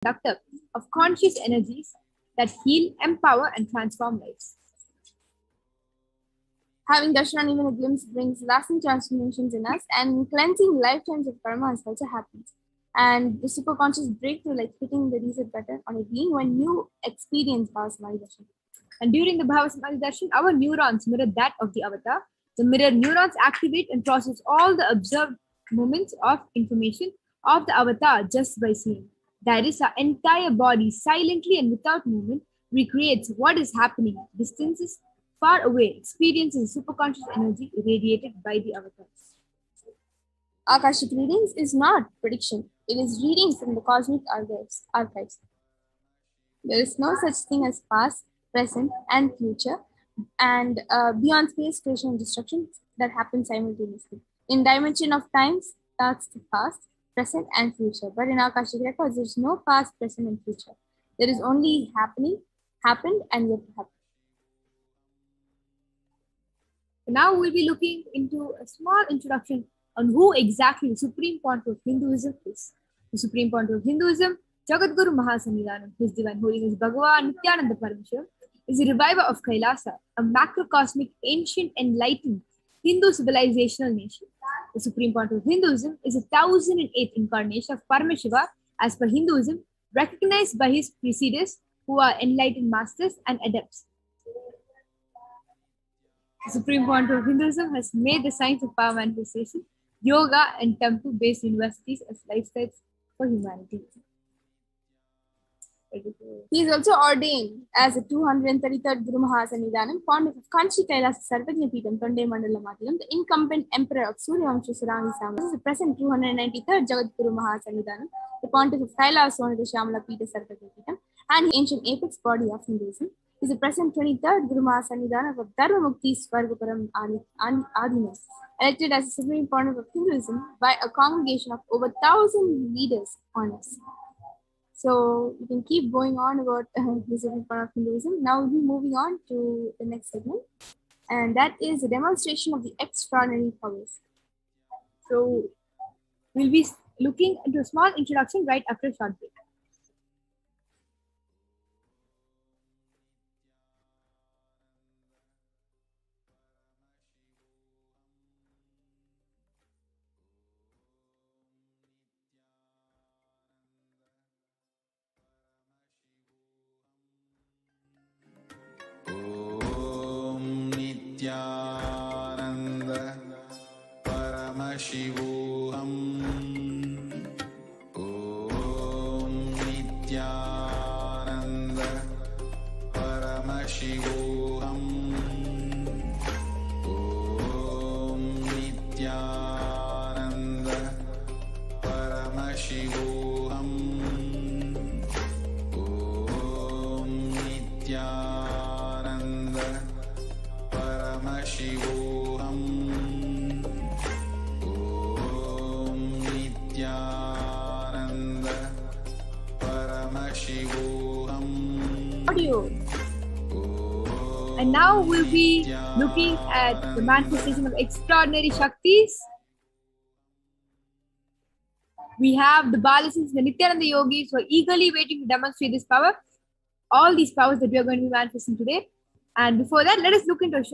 conductor of conscious energies that heal, empower, and transform lives. Having darshan even a glimpse brings lasting transformations in us, and cleansing lifetimes of karma also happens. And the superconscious breakthrough, like hitting the reset button on a being when you experience BHAVASAMADHI darshan. And during the BHAVASAMADHI darshan, our neurons mirror that of the avatar. The mirror neurons activate and process all the observed moments of information of the avatar just by seeing. That is, our entire body silently and without movement recreates what is happening. Distances far away, experiences superconscious energy radiated by the avatars. Akashic readings is not prediction. It is reading from the cosmic archives. There is no such thing as past, present, and future, and beyond space, creation, and destruction that happen simultaneously. In dimension of times, that's the past, present, and future. But in Akashic records, there is no past, present, and future. There is only happening, happened, and yet to happen. Now we'll be looking into a small introduction on who exactly the Supreme Pontiff of Hinduism is. The Supreme Pontiff of Hinduism, Jagadguru Mahasanidhanam, His Divine Holiness Bhagavan Nithyananda Paramashivam, is a reviver of Kailasa, a macrocosmic, ancient, enlightened Hindu civilizational nation. The Supreme Pontiff of Hinduism is a 1008th incarnation of Paramashiva as per Hinduism, recognized by his preceders who are enlightened masters and adepts. The Supreme Pontiff of Hinduism has made the science of power manifestation, yoga, and temple-based universities as lifestyles for humanity. He is also ordained as a 233rd Guru Mahasanidhanam, Pontiff of Kashi, Kailasa, Sarvajnapeetham, Tonde Mandala Matilam, the incumbent emperor of Suryavamsha Sarangi Samas. This is the present 293rd Jagadguru Mahasanidhanam, the Pontiff of Kailasa, Sonada Shamala Peeta Sarvajnapeetham, and the ancient apex body of Hinduism. He is the present 23rd Guru Mahasanidhanam of Dharma Mukti Svargaparam Adinam, elected as the Supreme Pontiff of Hinduism by a congregation of over 1,000 leaders on us. So you can keep going on about the Supreme Pontiff of Hinduism. Now we'll be moving on to the next segment, and that is a demonstration of the extraordinary powers. So we'll be looking into a small introduction right after a short break. Nithyananda Paramashivoham. Om Nithyananda Paramashivoham. Om Nithyananda Paramashivoham. Om Nithyananda Paramashivoham. Om Nithyananda Paramashivoham. Audio. And now we'll be looking at the manifestation of extraordinary Shaktis. We have the Balasins, the Nithyananda Yogis who are eagerly waiting to demonstrate this power. All these powers that we are going to be manifesting today. And before that, let us look at a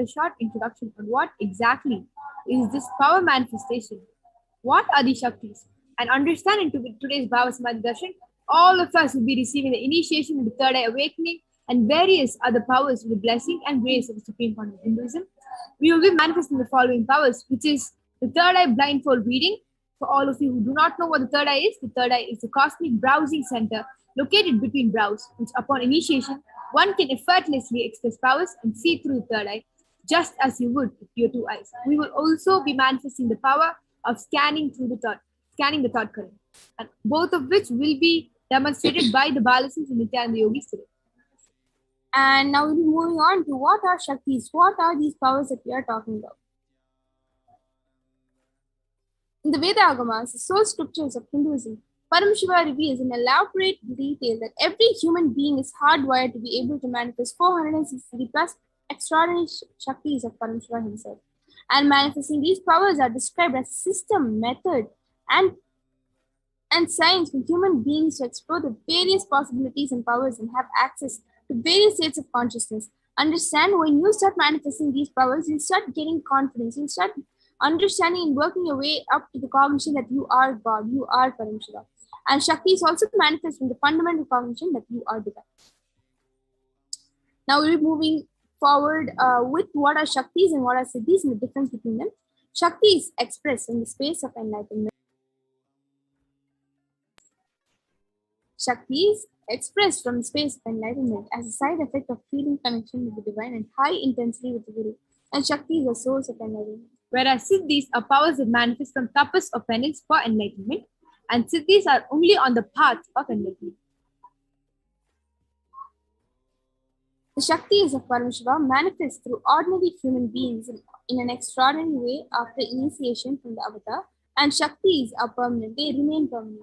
short introduction on what exactly is this power manifestation. What are these Shaktis? And understand into today's BHAVASAMADHI darshan, all of us will be receiving the initiation of the third eye awakening and various other powers with the blessing and grace of the Supreme Pontiff of Hinduism. We will be manifesting the following powers, which is the third eye blindfold reading. For all of you who do not know what the third eye is, the third eye is the cosmic browsing center located between brows, which upon initiation, one can effortlessly express powers and see through the third eye, just as you would with your two eyes. We will also be manifesting the power of scanning the thought current, and both of which will be demonstrated by the Balasins and Nithyananda Yogis today. And now we'll be moving on to what are Shaktis? What are these powers that we are talking about? In the Veda Agamas, the source scriptures of Hinduism, Paramashiva reveals in elaborate detail that every human being is hardwired to be able to manifest 460 plus extraordinary Shaktis of Paramashiva himself. And manifesting these powers are described as system, method, and and science for human beings to explore the various possibilities and powers and have access to various states of consciousness. Understand, when you start manifesting these powers, you start getting confidence, you start understanding and working your way up to the cognition that you are God, you are Paramashiva. And Shakti is also manifest from the fundamental cognition that you are divine. Now we'll be moving forward with what are Shaktis and what are Siddhis and the difference between them. Shakti is expressed in the space of enlightenment. Shakti is expressed from the space of enlightenment as a side effect of feeling connection with the divine and high intensity with the Guru. And Shakti is a source of enlightenment. Whereas Siddhis are powers that manifest from tapas or penance for enlightenment, and Siddhis are only on the path of enlightenment. The Shaktis of Paramashiva manifest through ordinary human beings in an extraordinary way after initiation from the avatar, and Shaktis are permanent, they remain permanent.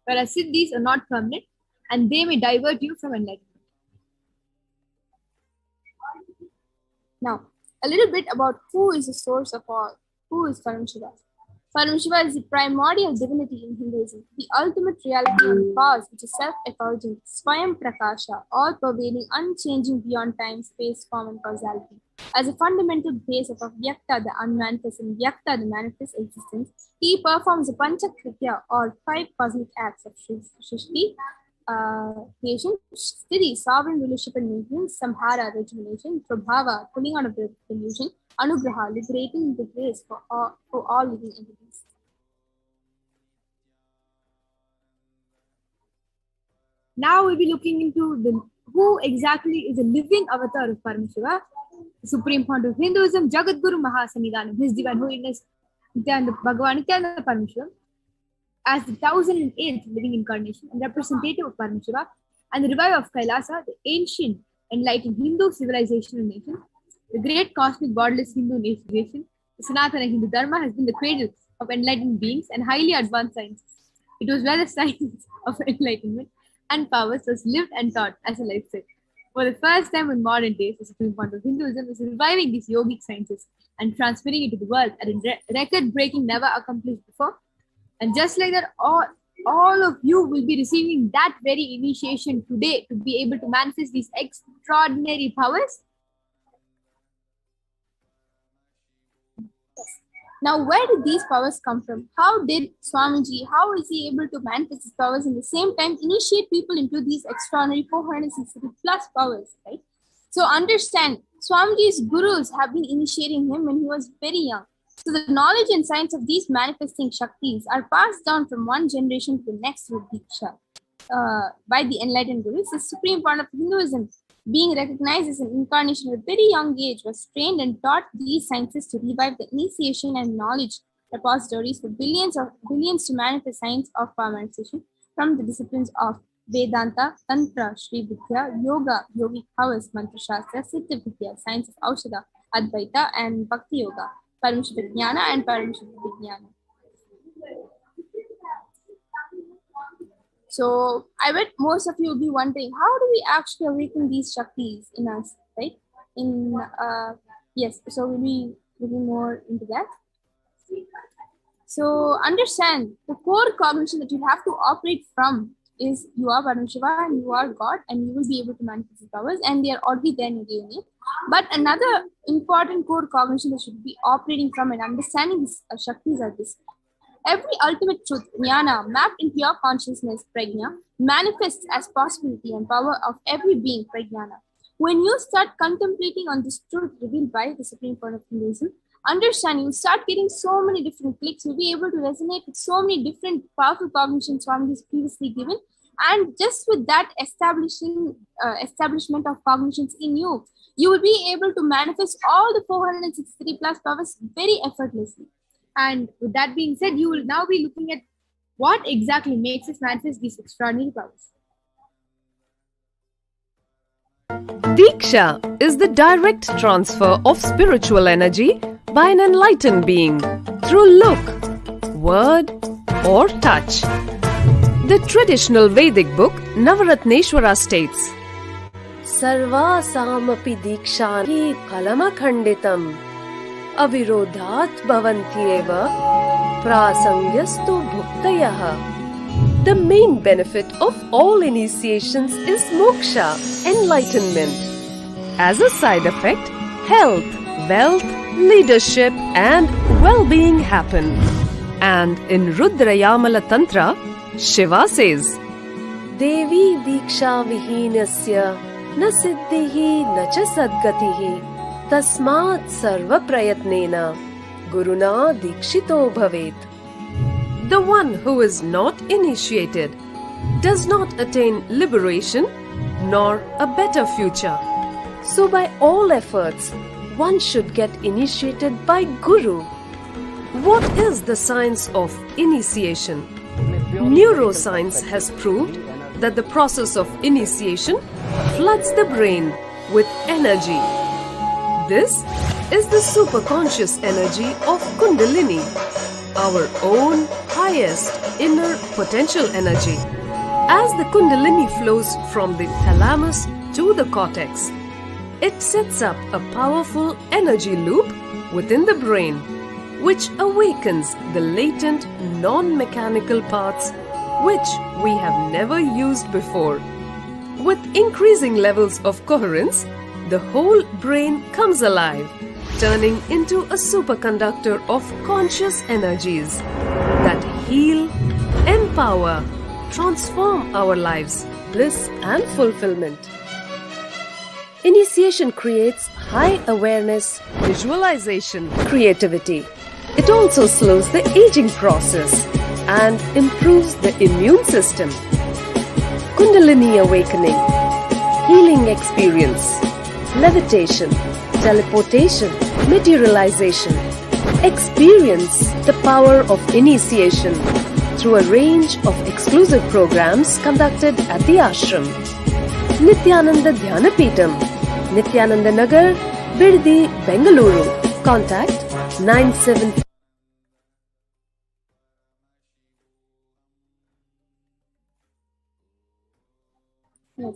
Whereas Siddhis are not permanent and they may divert you from enlightenment. Now, a little bit about who is the source of all, who is Paramashiva. Paramashiva is the primordial divinity in Hinduism, the ultimate reality and cause which is self-effulgent, Swayam Prakasha, all-pervading, unchanging beyond time, space, form, and causality. As a fundamental base of Vyakta, the unmanifest, and Vyakta, the manifest existence, he performs the Panchakritya or 5 cosmic acts of Shrishti, creation, Sthiti, sovereign rulership and maintenance, Samhara, rejuvenation, Prabhava, pulling out of the illusion, Anugraha, liberating the grace for all living entities. Now we'll be looking into who exactly is the living avatar of Paramashiva, the supreme fount of Hinduism, Jagadguru Mahasanidhanam, His Divine Holiness Bhagavan Nithyananda Paramashivam, as the 1008th living incarnation and representative of Paramashiva, and the reviver of Kailasa, the ancient enlightened Hindu civilization and nation. The great cosmic godless Hindu nation, the Sanatana Hindu Dharma, has been the cradle of enlightened beings and highly advanced sciences. It was where the science of enlightenment and powers was lived and taught as a lifestyle. For the first time in modern days, the supreme fount of Hinduism is reviving these yogic sciences and transferring it to the world at a record-breaking, never accomplished before. And just like that, all of you will be receiving that very initiation today to be able to manifest these extraordinary powers. Now, where did these powers come from? How did Swamiji, how is he able to manifest his powers and at the same time initiate people into these extraordinary 460 plus powers, right? So understand, Swamiji's gurus have been initiating him when he was very young. So the knowledge and science of these manifesting Shaktis are passed down from one generation to the next with Diksha by the enlightened gurus. The supreme part of Hinduism, being recognized as an incarnation at a very young age, was trained and taught these sciences to revive the initiation and knowledge repositories for billions to manifest science of power manifestation from the disciplines of Vedanta, Tantra, Shri Vidya, Yoga, Yogic powers, Mantra Shastra, Siddha Vidya, science of Aushadha, Advaita, and Bhakti Yoga, Paramashiva Jnana and Paramashiva Vijnana. So I bet most of you will be wondering, how do we actually awaken these Shaktis in us, right? Yes, so we'll be looking more into that. So understand, the core cognition that you have to operate from is you are Paramashiva and you are God, and you will be able to manifest the powers, and they are already there in your DNA. But another important core cognition that should be operating from and understanding these Shaktis are this. Every ultimate truth, jnana, mapped into your consciousness, prajna, manifests as possibility and power of every being, prajnana. When you start contemplating on this truth revealed by the supreme point of Hinduism, understand, you'll start getting so many different clicks. You'll be able to resonate with so many different powerful cognitions Swami has previously given. And just with that establishment of cognitions in you, you will be able to manifest all the 463 plus powers very effortlessly. And with that being said, you will now be looking at what exactly makes us manifest these extraordinary powers. Diksha is the direct transfer of spiritual energy by an enlightened being through look, word, or touch. The traditional Vedic book Navaratneshwara states, Sarvasamapi dikshani phalamakanditam avirodhat bhavanti eva prasangyastu bhuktayah The main benefit of all initiations is moksha, enlightenment. As a side effect, health, wealth, leadership and well-being happen. And in Rudrayamala Tantra, Shiva says, Devi Diksha Vihinasya na siddhihi na cha sadgatihi tasmat sarva prayatnena guruna dikshito bhavet. The one who is not initiated does not attain liberation nor a better future. So by all efforts, one should get initiated by Guru. What is the science of initiation? Neuroscience has proved that the process of initiation floods the brain with energy. This is the superconscious energy of Kundalini, our own highest inner potential energy. As the Kundalini flows from the thalamus to the cortex, it sets up a powerful energy loop within the brain, which awakens the latent non-mechanical parts which we have never used before. With increasing levels of coherence, the whole brain comes alive, turning into a superconductor of conscious energies that heal, empower, transform our lives, bliss and fulfillment. Initiation creates high awareness, visualization, creativity. It also slows the aging process and improves the immune system. Kundalini awakening, healing experience, levitation, teleportation, materialization. Experience the power of initiation through a range of exclusive programs conducted at the ashram. Nithyananda Dhyanapitham, Nithyananda Nagar, Birdi, Bengaluru. Contact 97. Yes.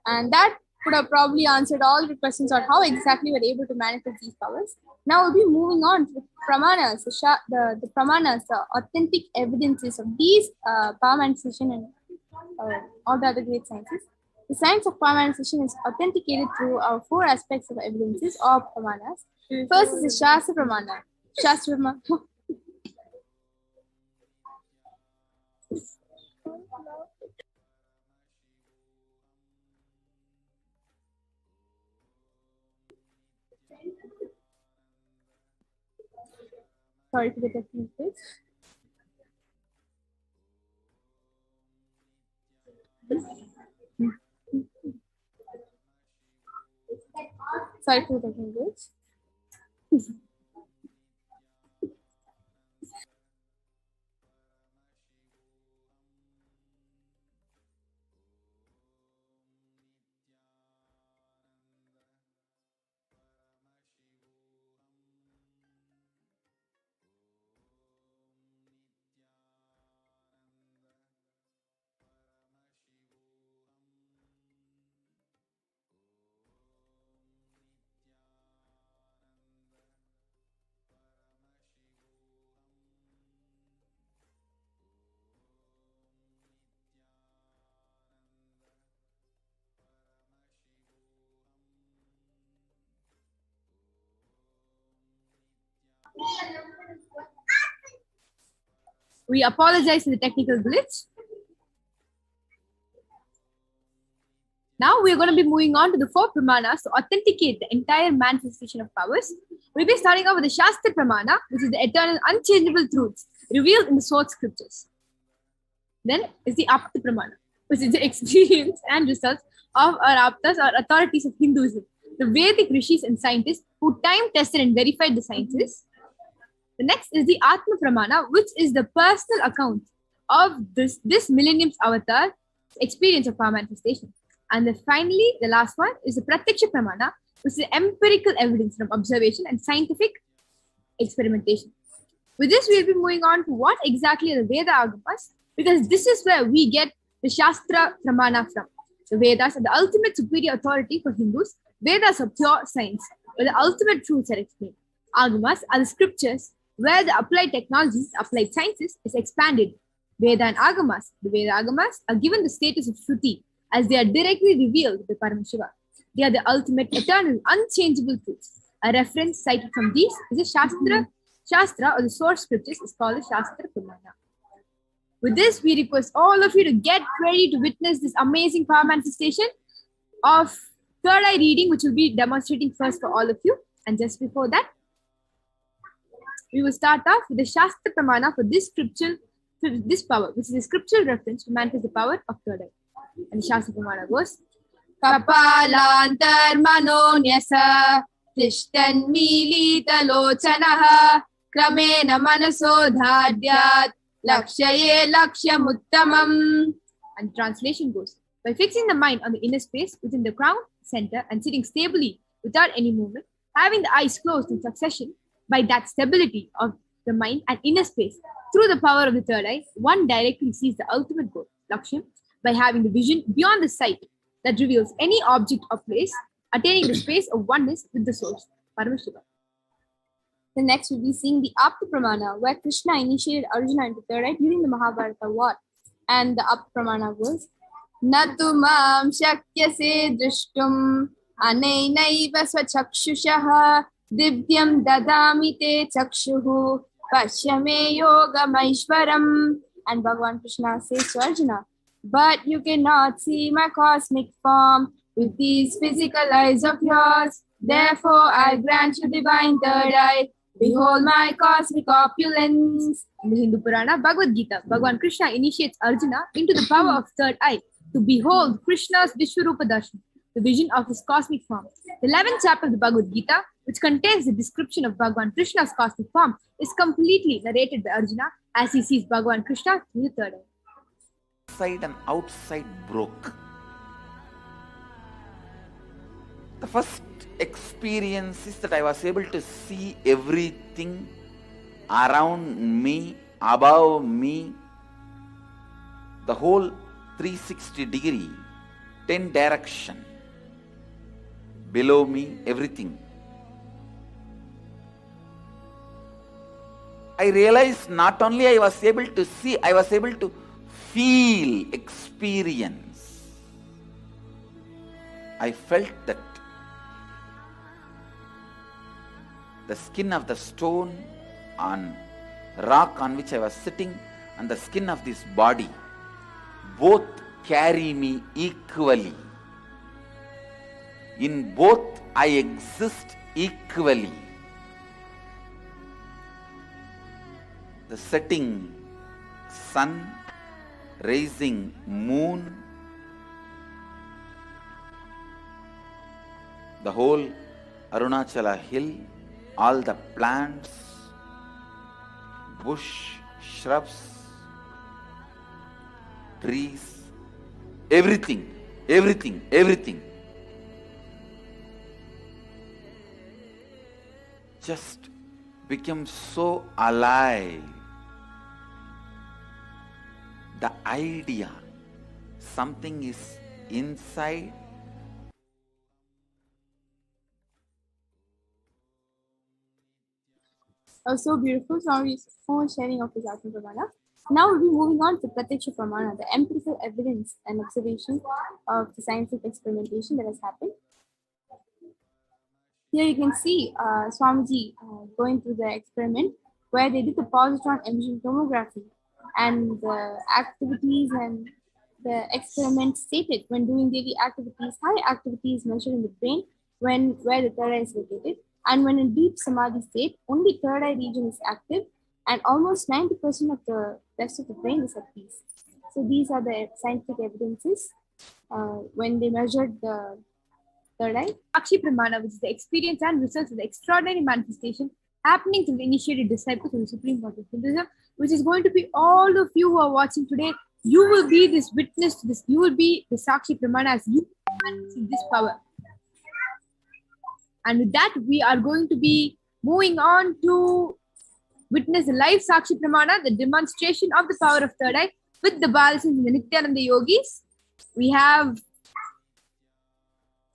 And that could have probably answered all the questions on how exactly we're able to manifest these powers. Now we'll be moving on to the pramanas, the pramanas, the authentic evidences of these power manifestation and all the other great sciences. The science of power manifestation is authenticated through our four aspects of evidences or pramanas. First is the Shastra Pramana. Shastra Pramana. Sorry for the technical glitch. Sorry for the technical glitch. We apologize for the technical glitch. Now we are going to be moving on to the four pramanas to authenticate the entire manifestation of powers. We'll be starting off with the Shastra Pramana, which is the eternal, unchangeable truths revealed in the source scriptures. Then is the Apta Pramana, which is the experience and results of our Aptas or authorities of Hinduism, the Vedic rishis and scientists who time tested and verified the sciences. The next is the Atma Pramana, which is the personal account of this millennium's avatar experience of power manifestation. And then finally, the last one is the Pratyaksha Pramana, which is the empirical evidence from observation and scientific experimentation. With this, we'll be moving on to what exactly are the Veda Agamas, because this is where we get the Shastra Pramana from. The Vedas are the ultimate superior authority for Hindus. Vedas are pure science, where the ultimate truths are explained. Agamas are the scriptures where the applied technologies, applied sciences is expanded. Veda and Agamas. The Veda Agamas are given the status of Shruti as they are directly revealed by Paramashiva. They are the ultimate, eternal, unchangeable truths. A reference cited from these is a Shastra or the source scriptures is called a Shastra Pramana. With this, we request all of you to get ready to witness this amazing power manifestation of third eye reading, which will be demonstrating first for all of you. And just before that, we will start off with the Shastra Pramana for this power, which is a scriptural reference to manifest the power of third eye. And the Shastra Pramana goes, Kapalantar Manonyasa Tishtan Milita Lochanaha Kramena Manaso Dhadyat Lakshaye Lakshamuttamam. And translation goes, by fixing the mind on the inner space within the crown center and sitting stably without any movement, having the eyes closed in succession, by that stability of the mind and inner space, through the power of the third eye, one directly sees the ultimate goal, Laksham, by having the vision beyond the sight that reveals any object or place, attaining the space of oneness with the source, Paramashiva. The next will be seeing the Apta Pramana, where Krishna initiated Arjuna into third eye during the Mahabharata war. And the Apta Pramana was, Natu mam shakyase drishtum anainaiva swachakshushaha divyam dadami te chakshuhu pashyame yogamaishwaram. And Bhagavan Krishna says to Arjuna, but you cannot see my cosmic form with these physical eyes of yours. Therefore, I grant you divine third eye. Behold my cosmic opulence. In the Hindu Purana, Bhagavad Gita, Bhagavan Krishna initiates Arjuna into the power of third eye to behold Krishna's Vishwarupa Darshan, the vision of his cosmic form. The 11th chapter of the Bhagavad Gita, which contains the description of Bhagavan Krishna's cosmic form, is completely narrated by Arjuna as he sees Bhagavan Krishna through the third eye. Inside and outside broke. The first experience is that I was able to see everything around me, above me, the whole 360 degree, 10 direction, below me, everything. I realized not only I was able to see, I was able to feel, experience. I felt that the skin of the stone on rock on which I was sitting and the skin of this body both carry me equally. In both I exist equally. The setting sun, rising moon, the whole Arunachala hill, all the plants, bush, shrubs, trees, everything just became so alive. The idea, something is inside. So beautiful. Sorry for sharing of this Atma Pramana. Now we'll be moving on to Pratyaksha Pramana, the empirical evidence and observation of the scientific experimentation that has happened. Here you can see Swamiji going through the experiment where they did the positron emission tomography, and the activities and the experiment stated when doing daily activities, high activity is measured in the brain where the third eye is located. And when in deep samadhi state, only third eye region is active and almost 90% of the rest of the brain is at peace. So these are the scientific evidences when they measured the third eye. Sakshi Pramana, which is the experience and results of the extraordinary manifestation happening to the initiated disciples of the Supreme Lord of Hinduism, which is going to be all of you who are watching today. You will be this witness to this. You will be the Sakshi Pramana as you see this power. And with that, we are going to be moving on to witness the live Sakshi Pramana, the demonstration of the power of third eye with the Balasins and the Nithyananda Yogis. We have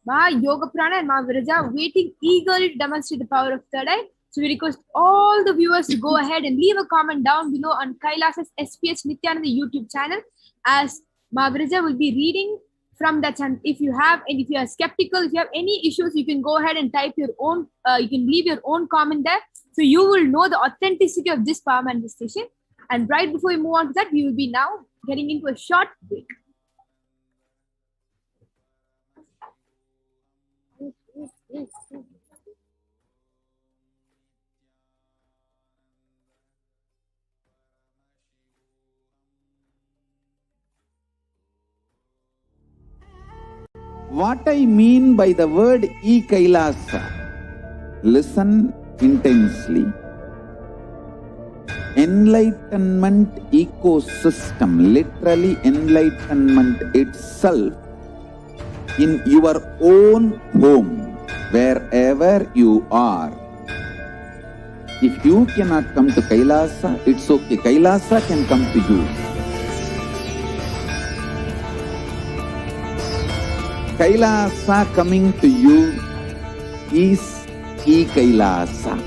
Ma Yoga Prana and Ma Viraja waiting eagerly to demonstrate the power of third eye. So we request all the viewers to go ahead and leave a comment down below on Kailasa's HDH Nithyananda YouTube channel, as Mahaviraja will be reading from that channel. If you are skeptical, if you have any issues, you can go ahead and type your own, you can leave your own comment there. So you will know the authenticity of this power manifestation. And right before we move on to that, we will be now getting into a short break. What I mean by the word Kailasa, listen intensely. Enlightenment ecosystem, literally enlightenment itself, in your own home, wherever you are. If you cannot come to Kailasa, it's okay. Kailasa can come to you. Kailasa coming to you is Kailasa.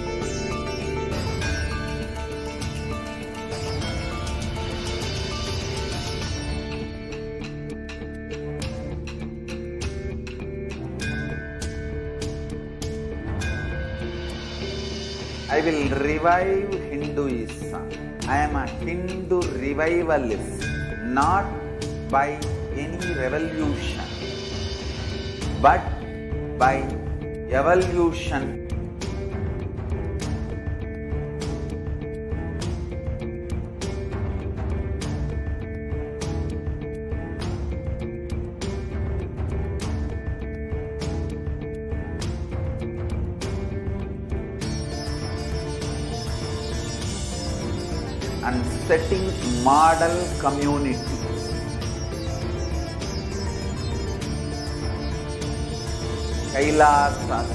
I will revive Hinduism. I am a Hindu revivalist, not by any revolution, but by evolution. And setting model community. Kailasas,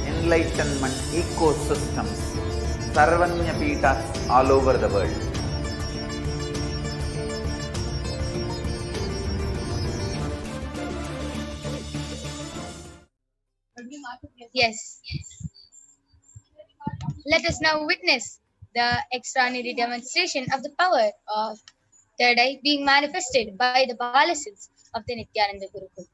enlightenment ecosystems, Sarvanya Pitas all over the world. Yes. Let us now witness the extraordinary demonstration of the power of third eye being manifested by the adolescents of the Nithyananda Gurukul.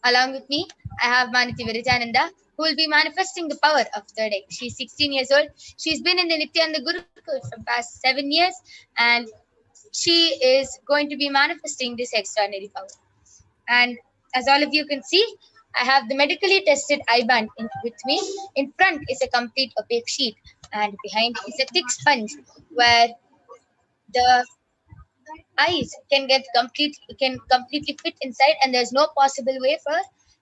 Along with me, I have Manati Virajananda, who will be manifesting the power of third eye. She's 16 years old. She's been in the Nithyananda Gurukul for the past 7 years, and she is going to be manifesting this extraordinary power. And as all of you can see, I have the medically tested eye band with me. In front is a complete opaque sheet, and behind is a thick sponge where the eyes can completely fit inside, and there's no possible way for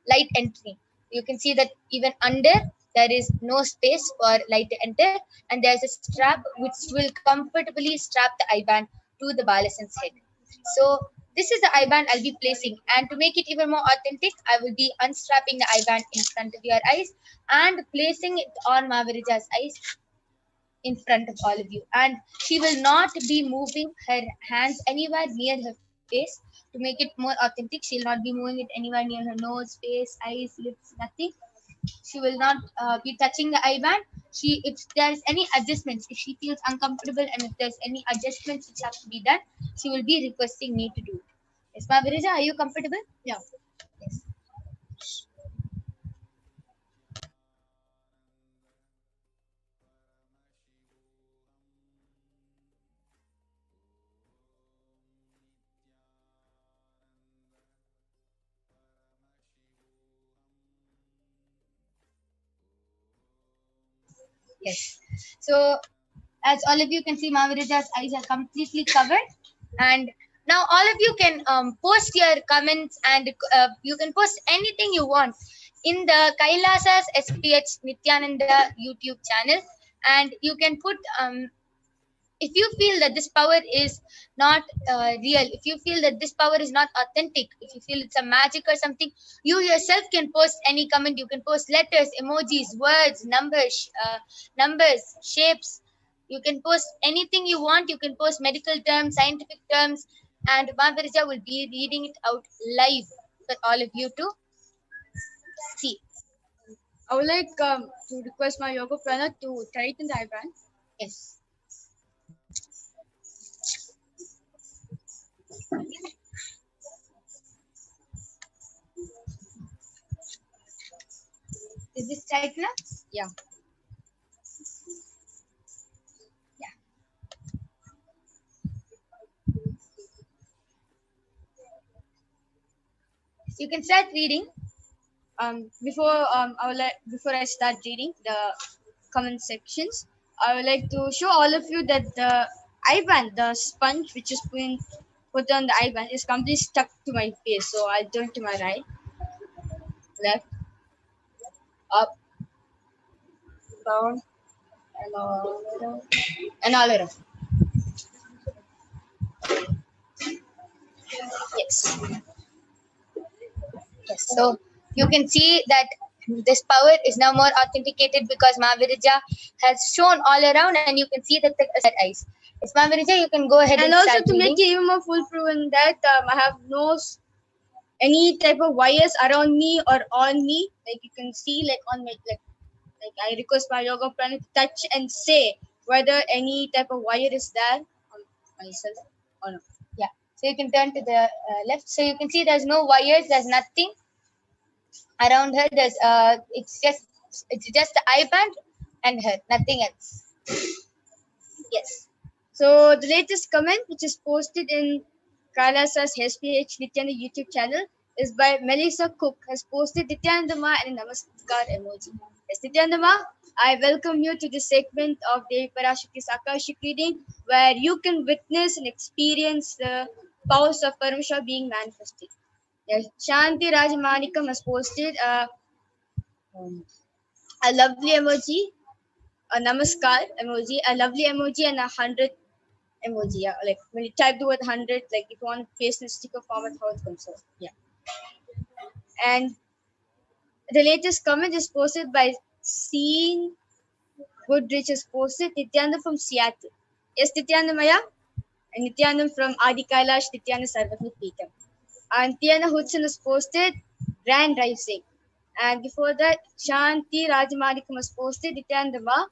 light entry. You can see that even under there is no space for light to enter, and there's a strap which will comfortably strap the eye band to the adolescent's head. So this is the eye band I'll be placing, and to make it even more authentic, I will be unstrapping the eye band in front of your eyes and placing it on Mahaviraja's eyes in front of all of you. And she will not be moving her hands anywhere near her face. To make it more authentic, she'll not be moving it anywhere near her nose, face, eyes, lips, nothing. She will not be touching the eye band. If there's any adjustments, if she feels uncomfortable and if there's any adjustments which have to be done, she will be requesting me to do it. Yes, Mahaviraja, are you comfortable? Yeah. Yes. Yes. So, as all of you can see, Mahaviraja's eyes are completely covered. And now all of you can post your comments, and you can post anything you want in the Kailasa's HDH Nithyananda YouTube channel. And you can put, if you feel that this power is not real, if you feel that this power is not authentic, if you feel it's a magic or something, you yourself can post any comment. You can post letters, emojis, words, numbers, shapes. You can post anything you want. You can post medical terms, scientific terms, and Mahaviraja will be reading it out live for all of you to See. I would like to request my yoga planner to tighten the eyeband. Yes. Is this tight now? Yeah. So you can start reading. Before I start reading the comment sections, I would like to show all of you that the eyeband, the sponge which is being put on the eyeband, is completely stuck to my face. So I'll turn to my right, left, up, down, and all around, and all around. Yes. Yes. So you can see that this power is now more authenticated because Mahavirija has shown all around, and you can see that the eyes. Yes, Mahavirija, you can go ahead And and also start to reading. make it even more foolproof in that I have no any type of wires around me or on me. Like you can see, like on my like I request my yoga planner to touch and say whether any type of wire is there on myself or not. Yeah. So you can turn to the left. So you can see there's no wires. There's nothing around her. There's it's just the eyeband and her. Nothing else. Yes. So the latest comment which is posted in Kailasa's HDH Nithyananda YouTube channel is by Melissa Cook, has posted Nithyanandama and a Namaskar emoji. Yes, Nithyanandama, I welcome you to this segment of Devi Parashakti's Akashic reading, where you can witness and experience the powers of Paramashivoham being manifested. Yes, Shanti Rajamanikam has posted a lovely emoji, a Namaskar emoji, a lovely emoji, and a 100 emoji. Yeah, like when you type the word 100, like if you want to paste in a sticker format, how it comes out. Yeah. And the latest comment is posted by Sean Goodrich, has posted Nithyananda from Seattle. Yes, Nithyananda Maya, and Nithyananda from Adi Kailash, Nithyananda Sarvatma Peetam. And Tiana Hudson has posted Grand Rising. And before that, Shanti Rajamanikam has posted Nithyananda Ma,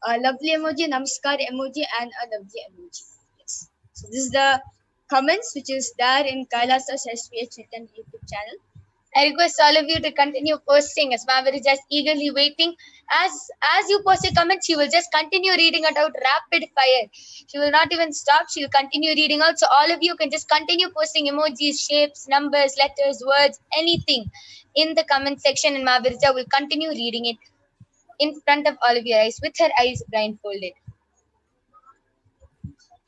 a lovely emoji, namaskar emoji, and a lovely emoji. Yes. So this is the comments which is there in Kailasa's HDH Nithyananda YouTube channel. I request all of you to continue posting as Mahavirija is eagerly waiting. As you post your comments, she will just continue reading it out rapid fire. She will not even stop. She will continue reading out. So all of you can just continue posting emojis, shapes, numbers, letters, words, anything in the comment section, and Mahavirija will continue reading it in front of all of your eyes with her eyes blindfolded.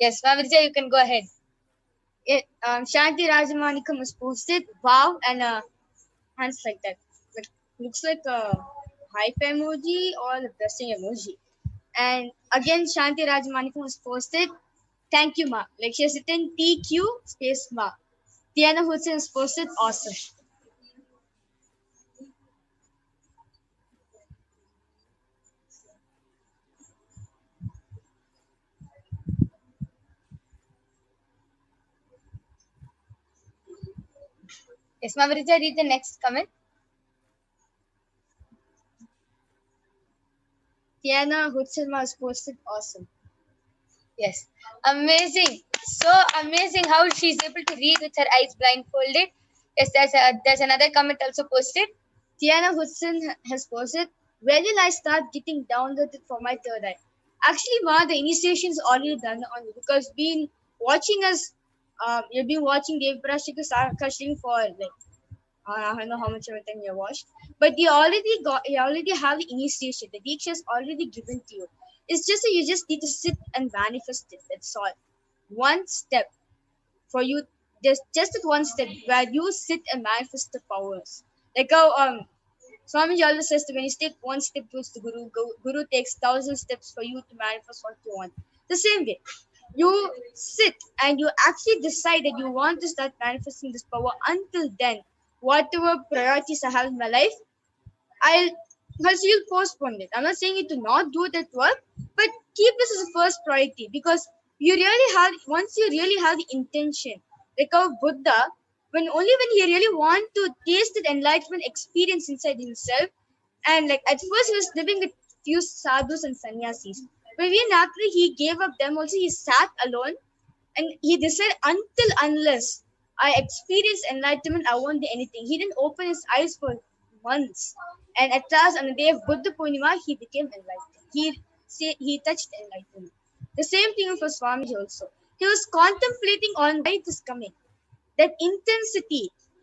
Yes, Mahavirija, you can go ahead. Shanti Rajamanikam has posted wow and hands like that. Like, looks like a hype emoji or a blessing emoji. And again, Shanti Rajamanikam has posted thank you, Ma. Like she has written TQ space Ma. Tiana Hudson has posted awesome. Yes, Mahavirija, read the next comment. Tiana Hudson has posted awesome. Yes, amazing. So amazing how she's able to read with her eyes blindfolded. Yes, there's another comment also posted. Tiana Hudson has posted, when will I start getting downloaded for my third eye? Actually, Ma, the initiation is already done on you because been watching us, you've been watching Devi Parashakti's Kashi for like, I don't know how much of a time you watched, but you already have the initiation. The Diksha is already given to you. It's just that you just need to sit and manifest it. That's all. One step for you, just that one step where you sit and manifest the powers. Like how Swamiji always says that when you take one step towards the Guru takes 1,000 steps for you to manifest what you want. The same way, you sit and you actually decide that you want to start manifesting this power. Until then, whatever priorities I have in my life, you'll postpone it. I'm not saying you to not do it at work, but keep this as a first priority because you really have, once you really have the intention, like how Buddha when he really want to taste the enlightenment experience inside himself. And like at first he was living with few sadhus and sannyasis, but even after he gave up them also, he sat alone and he decided, until unless I experience enlightenment, I won't do anything. He didn't open his eyes for months, and at last on the day of Buddha Purnima he became enlightened. He touched enlightenment. The same thing for Swamiji also. He was contemplating on why it is coming. That intensity,